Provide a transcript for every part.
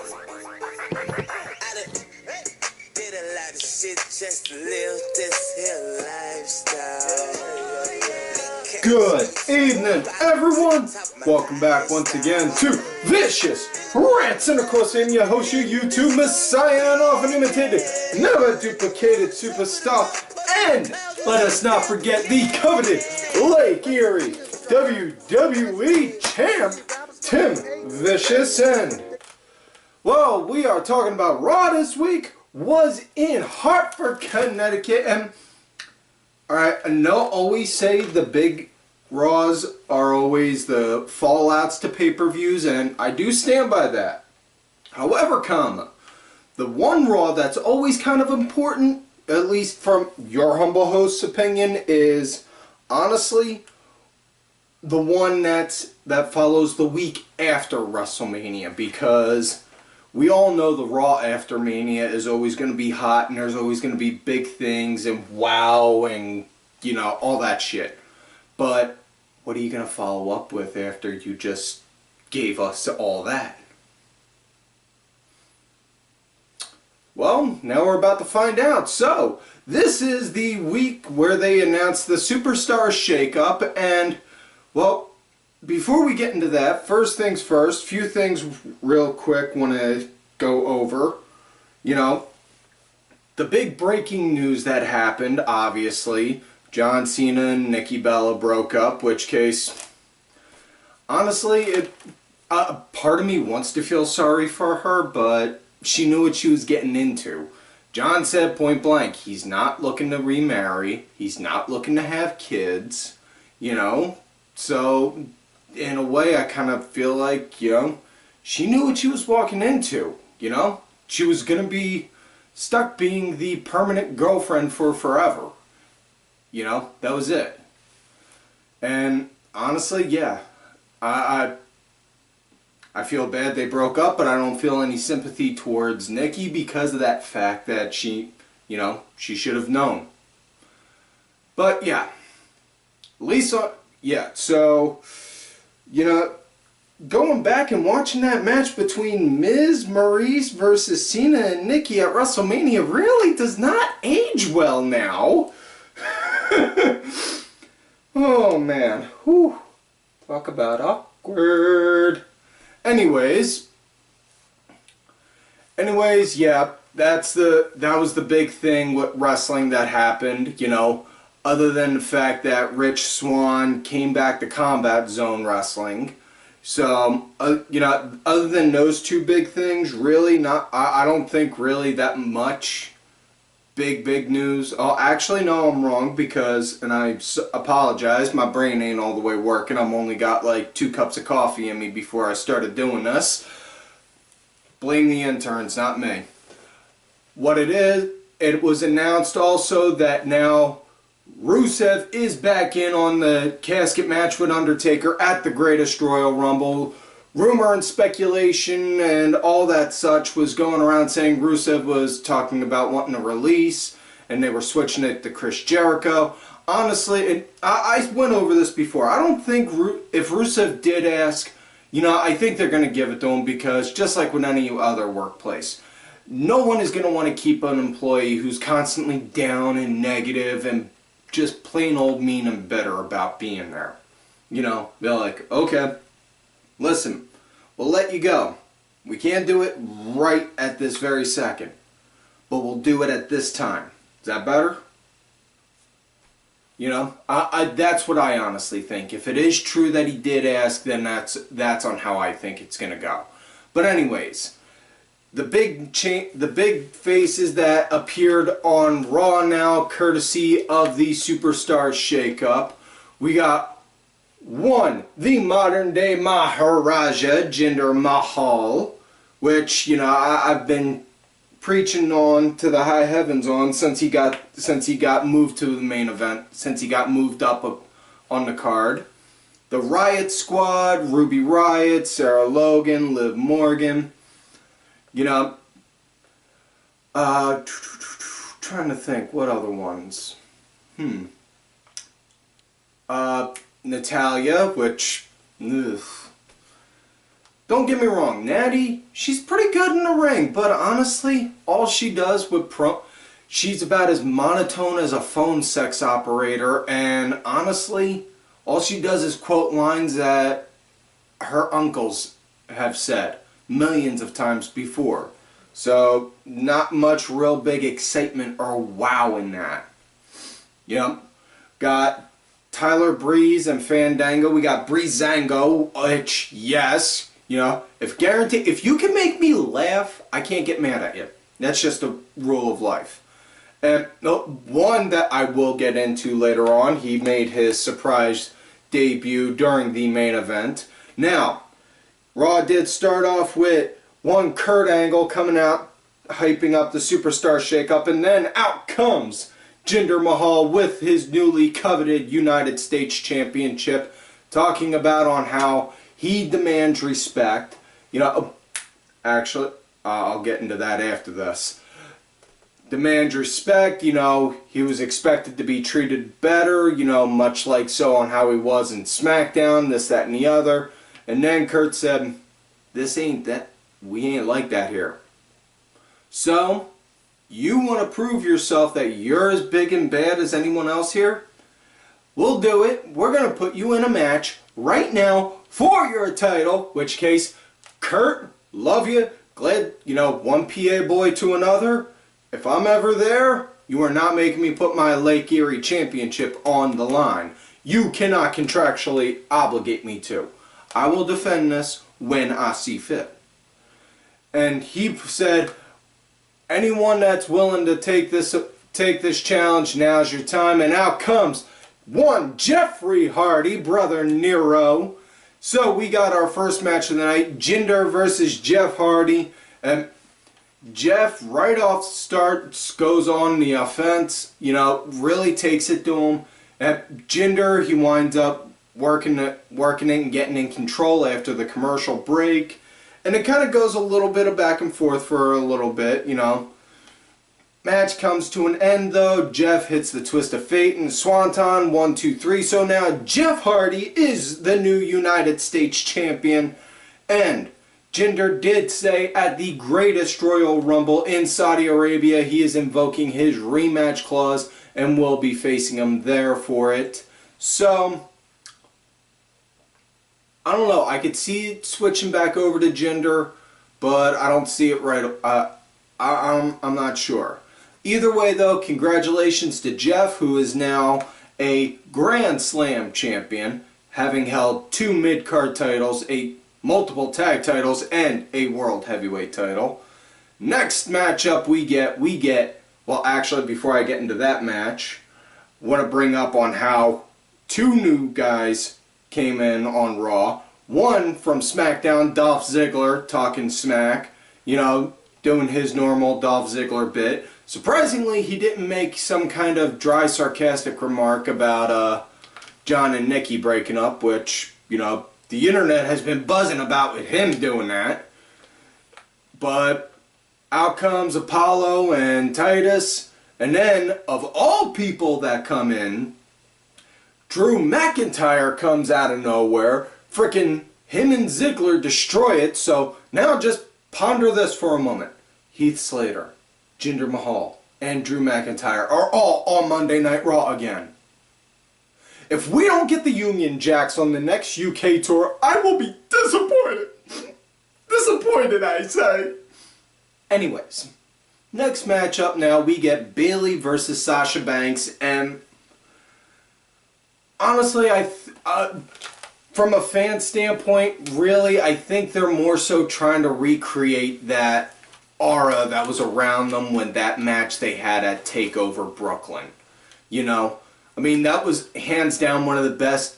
Did a lot of shit just to live this here lifestyle. Good evening, everyone. Welcome back once again to Vicious Rants, and of course, I'm your host, your YouTube messiah, and often imitated, never duplicated superstar. And let us not forget the coveted Lake Erie WWE champ, Tim Vicious. And well, we are talking about Raw this week. Was in Hartford, Connecticut, and alright, I know always say the big Raws are always the fallouts to pay-per-views, and I do stand by that. However, the one Raw that's always kind of important, at least from your humble host's opinion, is honestly the one that follows the week after WrestleMania, because we all know the Raw after Mania is always going to be hot, and there's always going to be big things and wow and, you know, all that shit. But what are you going to follow up with after you just gave us all that? Well, now we're about to find out. So, this is the week where they announced the Superstar Shakeup, and, well, before we get into that, first things first, few things real quick want to go over. You know, the big breaking news that happened, obviously, John Cena and Nikki Bella broke up, which case, honestly, part of me wants to feel sorry for her, but she knew what she was getting into. John said point blank, he's not looking to remarry, he's not looking to have kids, you know, so in a way, I kind of feel like, you know, she knew what she was walking into, you know? She was going to be stuck being the permanent girlfriend for forever. You know, that was it. And honestly, yeah, I feel bad they broke up, but I don't feel any sympathy towards Nikki because of that fact that she, you know, she should have known. But yeah, Lisa, yeah, so, you know, going back and watching that match between Miz, Maurice versus Cena and Nikki at WrestleMania really does not age well now. Oh man, whew. Talk about awkward. Anyways, yeah, that was the big thing with wrestling that happened, you know, other than the fact that Rich Swann came back to Combat Zone Wrestling. So, you know, other than those two big things, really I don't think really that much big news. Oh, actually, no, I'm wrong, because, and I apologize, my brain ain't all the way working. I've only got like 2 cups of coffee in me before I started doing this. Blame the interns, not me. What it is, it was announced also that now Rusev is back in on the casket match with Undertaker at the Greatest Royal Rumble. Rumor and speculation and all that such was going around saying Rusev was talking about wanting a release and they were switching it to Chris Jericho. Honestly, I went over this before. I don't think if Rusev did ask, you know, I think they're going to give it to him, because just like with any other workplace, no one is going to want to keep an employee who's constantly down and negative and just plain old mean and bitter about being there. You know, they're like, okay, listen, we'll let you go. We can't do it right at this very second, but we'll do it at this time. Is that better? You know, that's what I honestly think. If it is true that he did ask, then that's on how I think it's gonna go. But anyways, the big faces that appeared on Raw now, courtesy of the Superstar Shakeup. We got one, the modern day Maharaja, Jinder Mahal, which, you know, I've been preaching on to the high heavens on since he got moved to the main event, since he got moved up on the card. The Riot Squad, Ruby Riott, Sarah Logan, Liv Morgan. You know, trying to think, what other ones? Natayla, which, ugh. don't get me wrong, Natty, she's pretty good in the ring, but honestly, all she does with she's about as monotone as a phone sex operator, and honestly, all she does is quote lines that her uncles have said millions of times before. So, not much real big excitement or wow in that. Yep. Got Tyler Breeze and Fandango. We got Breezeango, which, yes, you know, if you can make me laugh, I can't get mad at you. That's just a rule of life. And one that I will get into later on, he made his surprise debut during the main event. Now, Raw did start off with one Kurt Angle coming out, hyping up the Superstar Shakeup, and then out comes Jinder Mahal with his newly coveted United States Championship, talking about on how he demands respect. You know, actually, I'll get into that after this. Demands respect, you know, he was expected to be treated better, you know, much like so on how he was in SmackDown, this, that, and the other. And then Kurt said, this ain't that, we ain't like that here. So, you want to prove yourself that you're as big and bad as anyone else here? We'll do it. We're going to put you in a match right now for your title, which case, Kurt, love you, glad, you know, one PA boy to another. If I'm ever there, you are not making me put my Lake Erie Championship on the line. You cannot contractually obligate me to. I will defend this when I see fit. And he said, anyone that's willing to take this challenge, now's your time. And out comes one Jeffrey Hardy, Brother Nero. So we got our first match of the night, Jinder versus Jeff Hardy. And Jeff, right off the start, goes on the offense, you know, really takes it to him. At Jinder, he winds up working it and getting in control after the commercial break. And it kind of goes a little bit of back and forth for a little bit, you know. Match comes to an end, though. Jeff hits the Twist of Fate and Swanton, 1, 2, 3. So now Jeff Hardy is the new United States Champion. And Jinder did say at the greatest Royal Rumble in Saudi Arabia, he is invoking his rematch clause and will be facing him there for it. So, I don't know. I could see it switching back over to Jinder, but I don't see it right. I'm not sure. Either way, though, congratulations to Jeff, who is now a Grand Slam champion, having held 2 mid-card titles, multiple tag titles, and a world heavyweight title. Next matchup we get, well, actually, before I get into that match, I want to bring up on how 2 new guys came in on Raw. One from SmackDown, Dolph Ziggler, talking smack, you know, doing his normal Dolph Ziggler bit. Surprisingly, he didn't make some kind of dry, sarcastic remark about John and Nikki breaking up, which, you know, the internet has been buzzing about with him doing that. But out comes Apollo and Titus, and then, of all people that come in, Drew McIntyre comes out of nowhere. Frickin' him and Ziggler destroy it. So now just ponder this for a moment. Heath Slater, Jinder Mahal, and Drew McIntyre are all on Monday Night Raw again. If we don't get the Union Jacks on the next UK tour, I will be disappointed. Disappointed, I say. Anyways, next matchup now, we get Bayley versus Sasha Banks, and honestly, from a fan standpoint, really, I think they're more so trying to recreate that aura that was around them when that match they had at TakeOver Brooklyn. You know, I mean, that was hands down one of the best,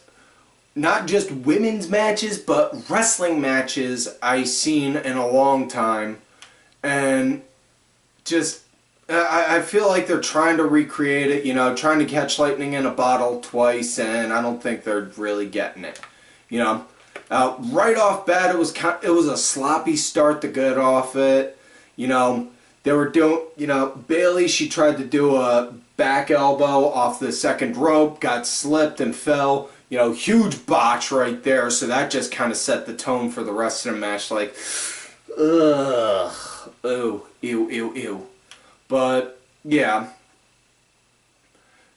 not just women's matches, but wrestling matches I've seen in a long time. And just, I feel like they're trying to recreate it, you know, trying to catch lightning in a bottle twice, and I don't think they're really getting it. You know, right off bat, it was a sloppy start to get off it. You know, they were doing, you know, Bayley, she tried to do a back elbow off the second rope, got slipped and fell. You know, huge botch right there, so that just kind of set the tone for the rest of the match, like, ugh, oh, ew, ew, ew. But, yeah.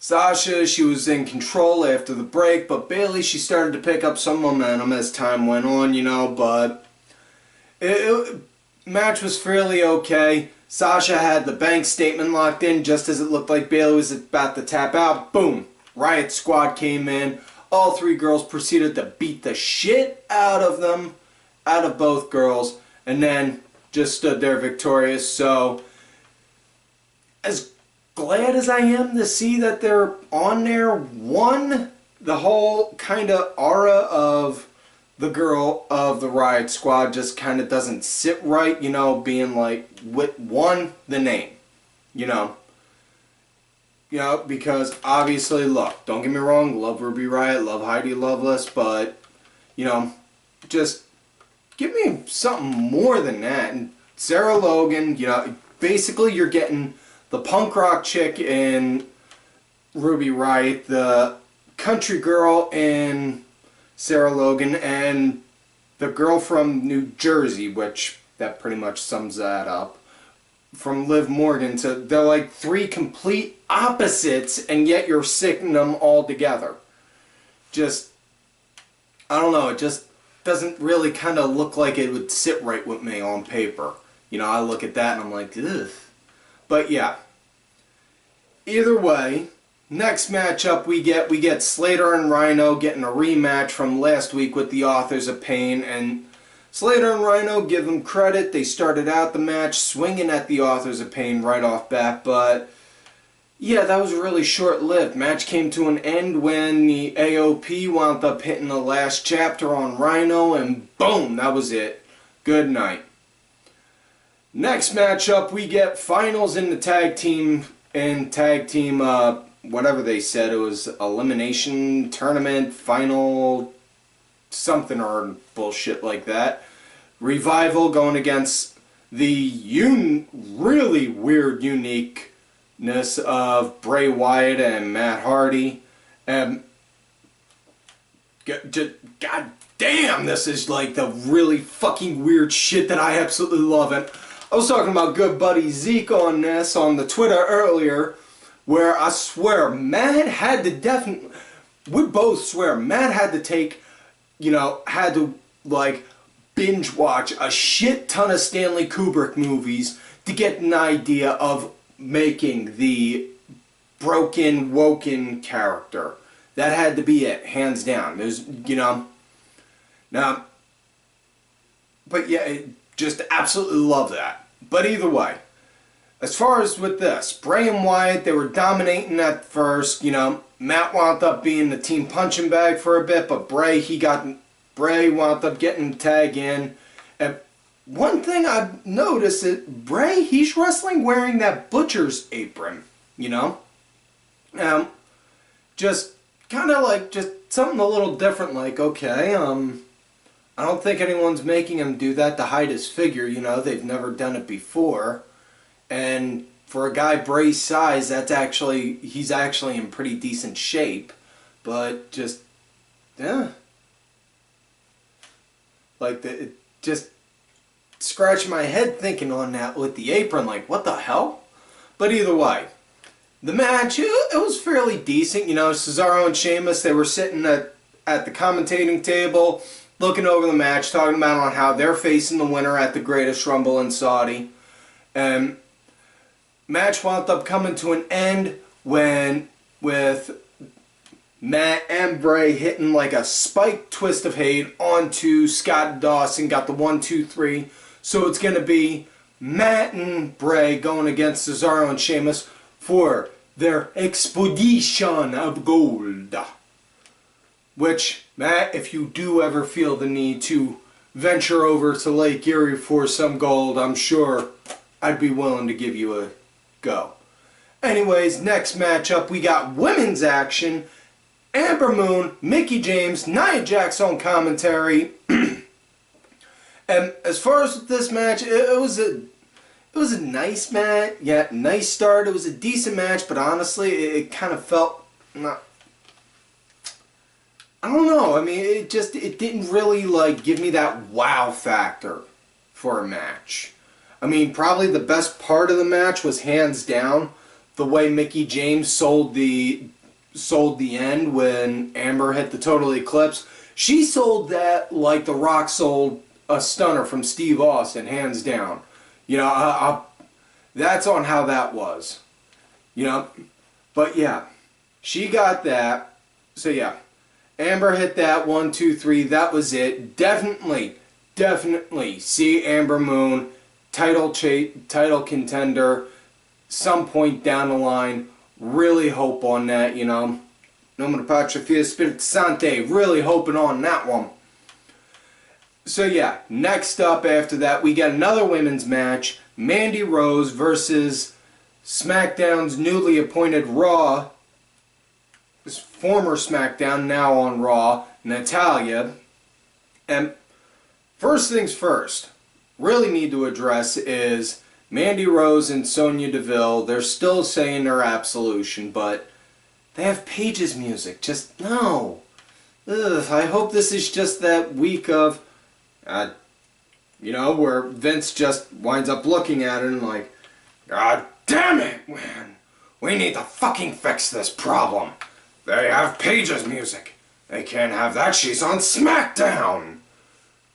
Sasha, she was in control after the break, but Bayley, she started to pick up some momentum as time went on, you know, but match was fairly okay. Sasha had the bank statement locked in just as it looked like Bayley was about to tap out. Boom! Riot Squad came in. All three girls proceeded to beat the shit out of them, out of both girls, and then just stood there victorious. So, as glad as I am to see that they're on there, one, the whole kind of aura of the girl of the Riot Squad just kind of doesn't sit right, you know, being like, with one, the name, you know. You know, because obviously, look, don't get me wrong, love Ruby Riott, love Heidi Loveless, but, you know, just give me something more than that. And Sarah Logan, you know, basically you're getting the punk rock chick in Ruby Riott, the country girl in Sarah Logan, and the girl from New Jersey, which that pretty much sums that up, from Liv Morgan. So they're like three complete opposites, and yet you're sticking them all together. Just, I don't know, it just doesn't really kind of look like it would sit right with me on paper. You know, I look at that and I'm like, ugh. But yeah, either way, next matchup we get Slater and Rhyno getting a rematch from last week with the Authors of Pain, and Slater and Rhyno, give them credit, they started out the match swinging at the Authors of Pain right off bat, but yeah, that was really short-lived. Match came to an end when the AOP wound up hitting the last chapter on Rhyno, and boom, that was it. Good night. Next matchup, we get finals in the tag team, whatever they said, it was elimination tournament, final, something or bullshit like that. Revival going against the really weird uniqueness of Bray Wyatt and Matt Hardy. God damn, this is like the really fucking weird shit that I absolutely love. And I was talking about good buddy Zeke on this on the Twitter earlier, where I swear Matt had to we both swear Matt had to take, you know, had to like binge watch a shit ton of Stanley Kubrick movies to get an idea of making the broken, woken character. That had to be it, hands down. There's, you know, now, but yeah, just absolutely love that. But either way, as far as with this, Bray and Wyatt, they were dominating at first. You know, Matt wound up being the team punching bag for a bit, but Bray wound up getting the tag in. And one thing I've noticed is Bray, he's wrestling wearing that butcher's apron, you know? Just kind of like, just something a little different, like, okay, I don't think anyone's making him do that to hide his figure, you know, they've never done it before. And for a guy Bray's size, he's actually in pretty decent shape. But just, yeah. Like, just scratching my head thinking on that with the apron, like, what the hell? But either way, the match, it was fairly decent. You know, Cesaro and Sheamus, they were sitting at the commentating table, looking over the match, talking about on how they're facing the winner at the Greatest Rumble in Saudi. And match wound up coming to an end with Matt and Bray hitting like a spiked twist of hate onto Scott Dawson, got the 1, 2, 3. So it's going to be Matt and Bray going against Cesaro and Sheamus for their Expedition of Gold. Which, Matt, if you do ever feel the need to venture over to Lake Erie for some gold, I'm sure I'd be willing to give you a go. Anyways, next matchup, we got women's action. Ember Moon, Mickie James, Nia Jax on commentary. And as far as this match, it was a nice match. Yeah, nice start. It was a decent match, but honestly, it kind of felt not. I don't know. I mean, it didn't really, like, give me that wow factor for a match. I mean, probably the best part of the match was hands down the way Mickie James sold the end when Ember hit the Total Eclipse. She sold that like The Rock sold a stunner from Steve Austin, hands down. You know, that's on how that was. You know, but yeah, she got that. So yeah, Ember hit that 1, 2, 3. That was it. Definitely see Amber Moon title contender some point down the line. Really hope on that, you know. Nomine Patria Fiat Spiritus Sancti. Really hoping on that one. So yeah, next up after that, we got another women's match. Mandy Rose versus SmackDown's newly appointed Raw, former SmackDown, now on Raw, Natayla. And first things first, really need to address is Mandy Rose and Sonya Deville. They're still saying they're Absolution, but they have Paige's music. Just, no. Ugh, I hope this is just that week of, you know, where Vince just winds up looking at it and like, God damn it, man. We need to fucking fix this problem. They have Paige's music. They can't have that. She's on SmackDown.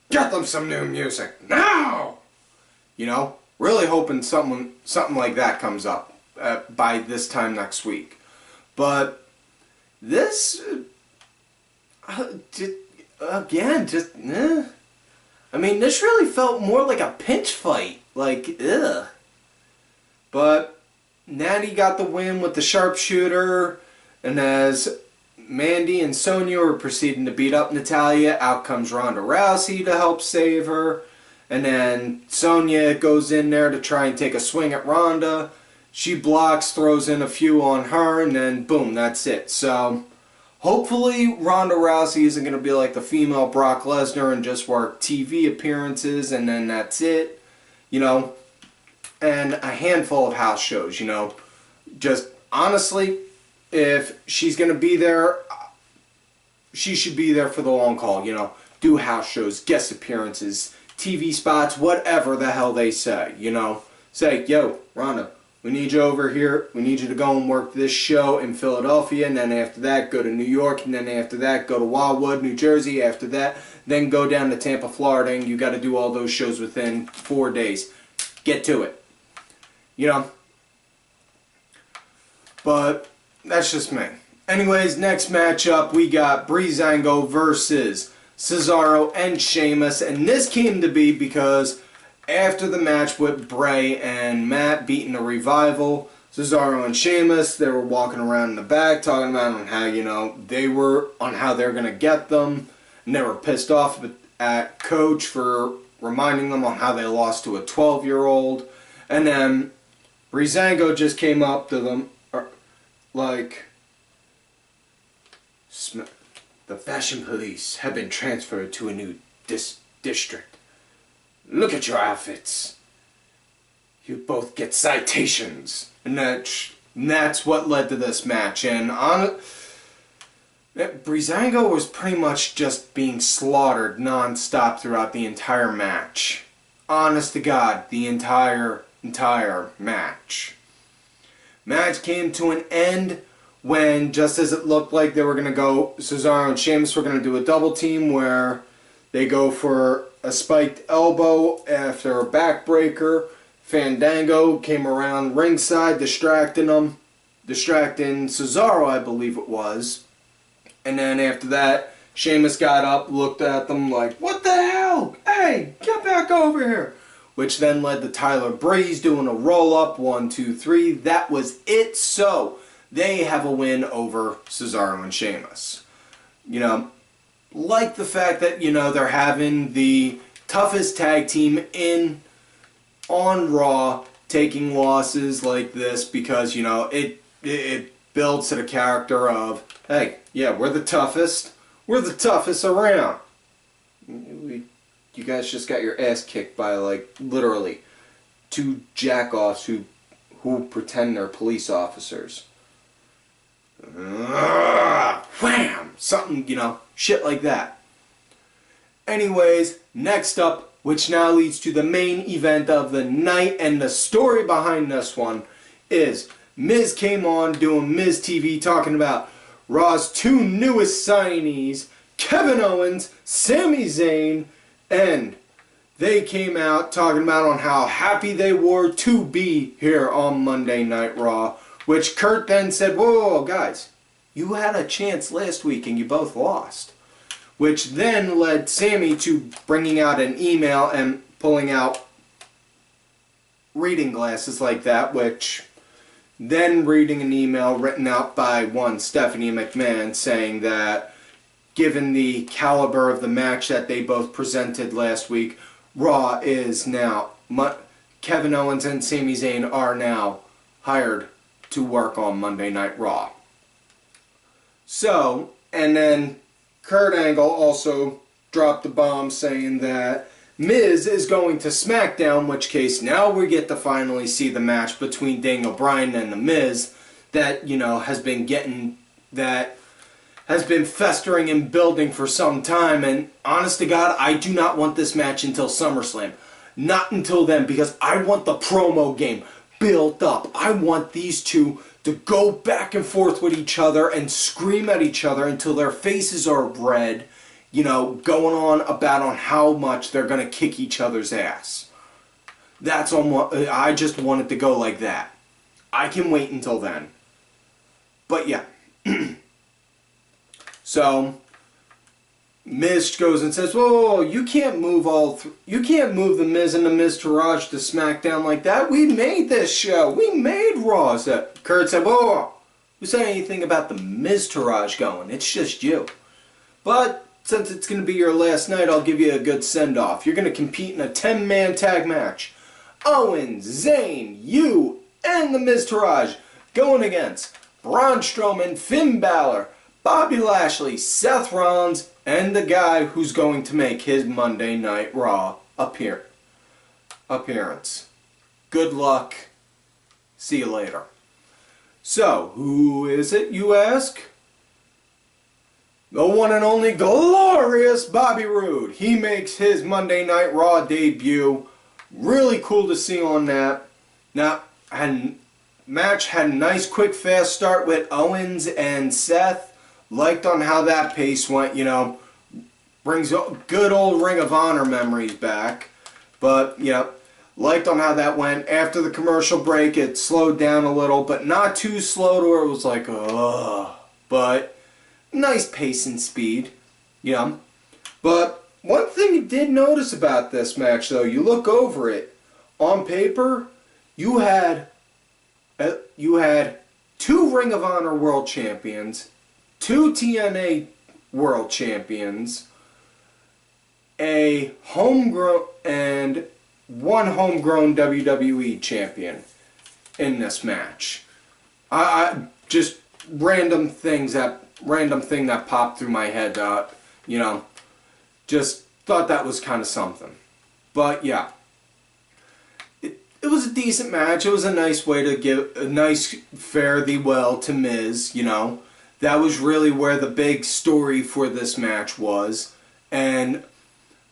Get them some new music now. You know, really hoping something like that comes up by this time next week. But this, again, just, I mean, this really felt more like a pinch fight. Like, ugh. But Natty got the win with the sharpshooter, and as Mandy and Sonya were proceeding to beat up Natayla, out comes Ronda Rousey to help save her. And then Sonya goes in there to try and take a swing at Ronda. She blocks, throws in a few on her, and then boom, that's it. So hopefully Ronda Rousey isn't going to be like the female Brock Lesnar and just work TV appearances and then that's it. You know, and a handful of house shows, you know. Just honestly, if she's going to be there, she should be there for the long haul, you know. Do house shows, guest appearances, TV spots, whatever the hell they say, you know. Say, yo, Ronda, we need you over here. We need you to go and work this show in Philadelphia, and then after that, go to New York, and then after that, go to Wildwood, New Jersey. After that, then go down to Tampa, Florida, and you got to do all those shows within 4 days. Get to it. You know. But that's just me. Anyways, next matchup, we got Breezeango versus Cesaro and Sheamus, and this came to be because after the match with Bray and Matt beating the Revival, Cesaro and Sheamus, they were walking around in the back talking about on how, you know, how they're going to get them, and they were pissed off at Coach for reminding them on how they lost to a 12-year-old, and then Breezango just came up to them like, the fashion police have been transferred to a new district. Look at your outfits. You both get citations. And that's what led to this match. And Breezango was pretty much just being slaughtered non-stop throughout the entire match. Honest to God, the entire match. Match came to an end when, just as it looked like they were going to go, Cesaro and Sheamus were going to do a double team where they go for a spiked elbow after a backbreaker. Fandango came around ringside, distracting Cesaro, I believe it was. And then after that, Sheamus got up, looked at them like, what the hell? Hey, get back over here. Which then led to Tyler Breeze doing a roll-up, 1, 2, 3. That was it. So they have a win over Cesaro and Sheamus. You know, like the fact that, you know, they're having the toughest tag team on Raw taking losses like this because, you know, it builds to the character of, hey, yeah, we're the toughest. We're the toughest around. You guys just got your ass kicked by, like, literally 2 jack-offs who pretend they're police officers. Wham! Something, you know, shit like that. Anyways, next up, which now leads to the main event of the night, and the story behind this one is Miz came on doing Miz TV talking about Raw's two newest signees, Kevin Owens, Sami Zayn, and they came out talking about on how happy they were to be here on Monday Night Raw, which Kurt then said, whoa, guys, you had a chance last week and you both lost. Which then led Sami to bringing out an email and pulling out reading glasses like that, which then reading an email written out by one Stephanie McMahon saying that given the caliber of the match that they both presented last week, Raw is now, Kevin Owens and Sami Zayn are now hired to work on Monday Night Raw. So, and then Kurt Angle also dropped the bomb saying that Miz is going to SmackDown, in which case now we get to finally see the match between Daniel Bryan and The Miz that, you know, has been festering and building for some time, and honest to God, I do not want this match until SummerSlam. Not until then, because I want the promo game built up. I want these two to go back and forth with each other and scream at each other until their faces are red, you know, going on about on how much they're going to kick each other's ass. That's on what I just want it to go like that. I can wait until then. But yeah. So Miz goes and says, "Whoa, you can't move you can't move the Miz and the Miztourage to SmackDown like that. We made this show. We made Raw." So Kurt said, "Whoa, who said anything about the Miztourage going? It's just you. But since it's going to be your last night, I'll give you a good send-off. You're going to compete in a 10-man tag match. Owens, Zayn, you, and the Miztourage going against Braun Strowman, Finn Balor, Bobby Lashley, Seth Rollins, and the guy who's going to make his Monday Night Raw appearance. Good luck. See you later." So, who is it, you ask? The one and only glorious Bobby Roode. He makes his Monday Night Raw debut. Really cool to see on that. Now, match had a nice, quick, fast start with Owens and Seth. Liked on how that pace went, you know, brings good old Ring of Honor memories back. But, you know, liked on how that went. After the commercial break, it slowed down a little, but not too slow to where it was like, ugh. But nice pace and speed, you know. But one thing you did notice about this match, though, you look over it, on paper, you had 2 Ring of Honor World Champions, 2 TNA World Champions, a homegrown and 1 homegrown WWE champion in this match. I just random thing that popped through my head. You know, just thought that was kind of something. But yeah, it was a decent match. It was a nice way to give a nice fare thee well to Miz. You know. That was really where the big story for this match was. And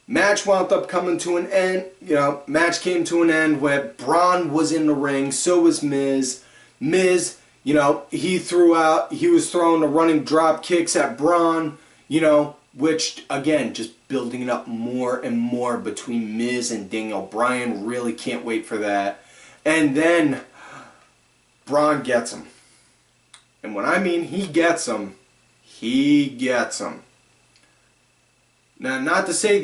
match wound up coming to an end. You know, match came to an end where Braun was in the ring. So was Miz. Miz, you know, he was throwing the running drop kicks at Braun. You know, which, again, just building it up more and more between Miz and Daniel Bryan. Really can't wait for that. And then Braun gets him. And when I mean he gets him, he gets him. Now, not to say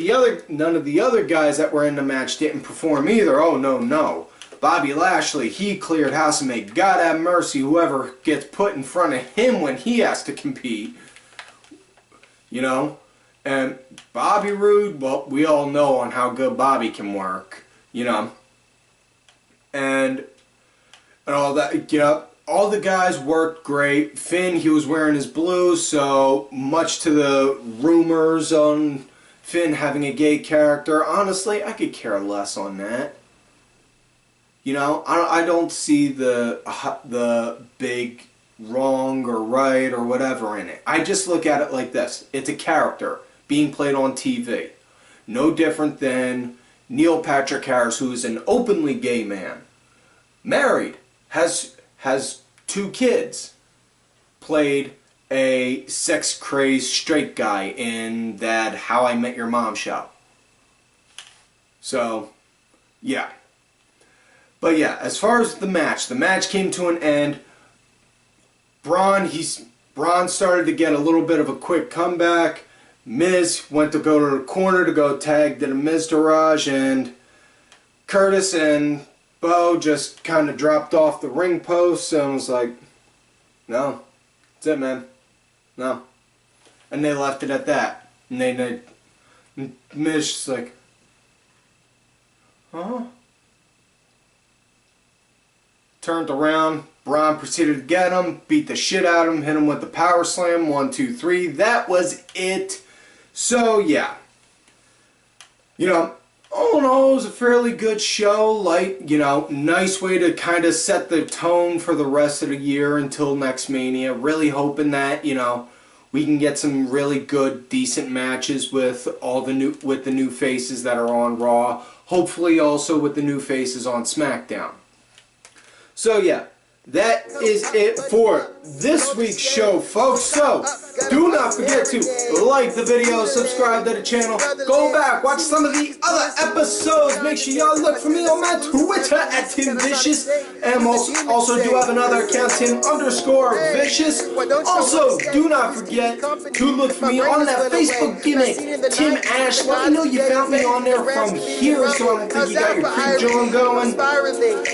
none of the other guys that were in the match didn't perform either. Oh, no. Bobby Lashley, he cleared house and may God have mercy whoever gets put in front of him when he has to compete. You know? And Bobby Roode, well, we all know on how good Bobby can work. You know? And all that, you know. All the guys worked great. Finn, he was wearing his blue, so much to the rumors on Finn having a gay character. Honestly, I could care less on that. You know, I don't see the big wrong or right or whatever in it. I just look at it like this. It's a character being played on TV. No different than Neil Patrick Harris, who is an openly gay man. Married, has 2 kids. Played a sex-crazed straight guy in that How I Met Your Mom show. So, yeah. But yeah, as far as the match came to an end. Braun started to get a little bit of a quick comeback. Miz went to go to the corner to go tag to the Miztourage, and Curtis and Bo just kind of dropped off the ring post and was like, no, that's it, man. No. And they left it at that. And Miz just like, huh? Turned around. Braun proceeded to get him, beat the shit out of him, hit him with the power slam, 1, 2, 3. That was it. So, yeah. You know, all in all, it was a fairly good show. Like, you know, nice way to kind of set the tone for the rest of the year until next Mania. Really hoping that, you know, we can get some really good, decent matches with the new faces that are on Raw. Hopefully also with the new faces on SmackDown. So, yeah. That is it for this week's show, folks. So, do not forget to like the video, subscribe to the channel, go back, watch some of the other episodes. Make sure y'all look for me on my Twitter at TimVicious. And also do have another account, Tim_Vicious. Also, do not forget to look for me on that Facebook gimmick, Tim Ash. Let me know you found me on there from here, so I don't think you got your pre-join going.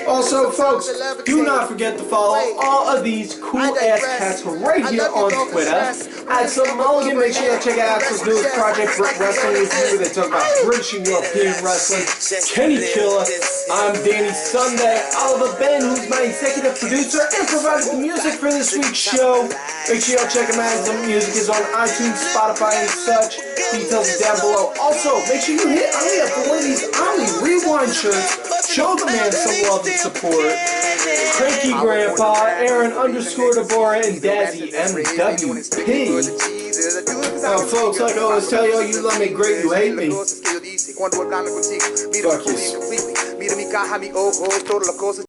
Also, folks, do not forget to follow all of these cool-ass cats right here on Twitter. At some Mulligan, make sure you check out Axel's newest project, Wrestling With You. They talk about British and European wrestling. Kenny Killer. I'm Danny Sunday. Oliver Ben, who's my executive producer and provided the music for this week's show. Make sure y'all check him out. The music is on iTunes, Spotify, and such. Details are down below. Also, make sure you hit Aya for one of these Omni Rewind shirts. Show the man some love and support. Cranky Grandpa, Aaron_Deborah, and Dazzy MWP. Now, folks, like I always tell y'all, you love me great, you hate me. Fuck you.